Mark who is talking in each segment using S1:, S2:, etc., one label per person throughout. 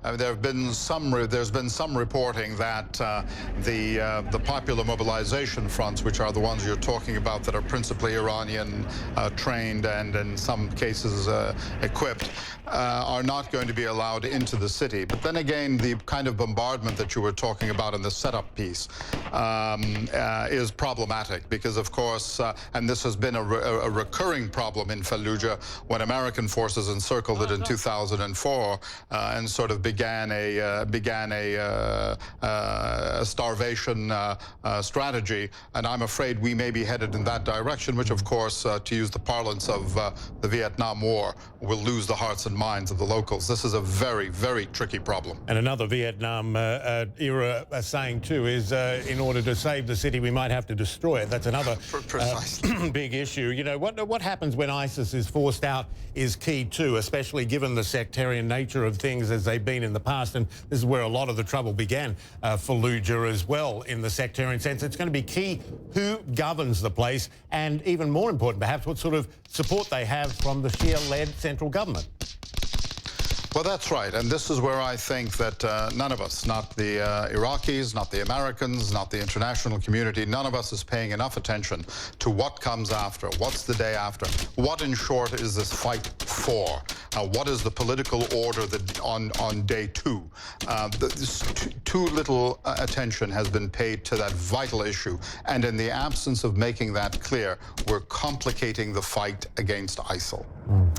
S1: There's been some reporting that the Popular Mobilization Fronts, which are the ones you're talking about, that are principally Iranian trained and in some cases equipped, are not going to be allowed into the city. But then again, the kind of bombardment that you were talking about in the setup piece is problematic because, of course, and this has been a recurring problem in Fallujah when American forces encircled it in 2004 and sort of began a starvation strategy. And I'm afraid we may be headed in that direction, which, of course, to use the parlance of the Vietnam War, will lose the hearts and minds of the locals. This is a very, very tricky problem.
S2: And another Vietnam era saying too is in order to save the city, we might have to destroy it. That's another big issue. You know, what happens when ISIS is forced out is key too, especially given the sectarian nature of things as they've been in the past. And this is where a lot of the trouble began, Fallujah as well, in the sectarian sense. It's going to be key who governs the place, and even more important perhaps, what sort of support they have from the Shia-led central government.
S1: Well, that's right. And this is where I think that none of us, not the Iraqis, not the Americans, not the international community, none of us is paying enough attention to what comes after. What's the day after? What, in short, is this fight for? What is the political order that on day two? Too little attention has been paid to that vital issue. And in the absence of making that clear, we're complicating the fight against ISIL.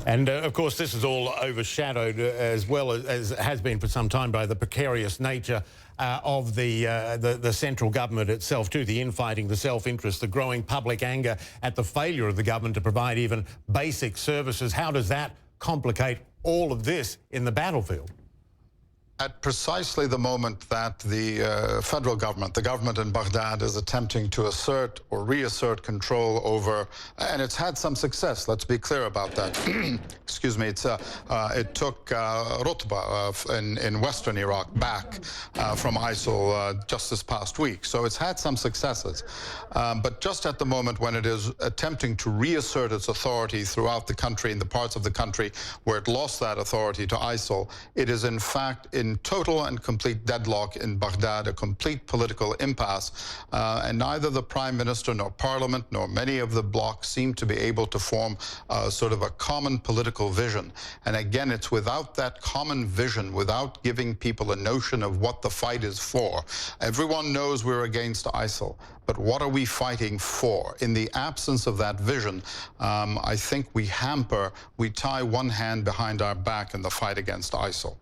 S2: And, of course, this is all overshadowed as well as has been for some time by the precarious nature of the central government itself too, the infighting, the self-interest, the growing public anger at the failure of the government to provide even basic services. How does that complicate all of this in the battlefield?
S1: At precisely the moment that the federal government, the government in Baghdad, is attempting to assert or reassert control over, and it's had some success, let's be clear about that. Excuse me, it took Rutba in western Iraq back from ISIL just this past week. So it's had some successes. But just at the moment when it is attempting to reassert its authority throughout the country, in the parts of the country where it lost that authority to ISIL, it is in fact in total and complete deadlock in Baghdad, a complete political impasse, and neither the Prime Minister nor Parliament nor many of the bloc seem to be able to form sort of a common political vision. And again, it's without that common vision, without giving people a notion of what the fight is for. Everyone knows we're against ISIL, but what are we fighting for? In the absence of that vision, I think we tie one hand behind our back in the fight against ISIL.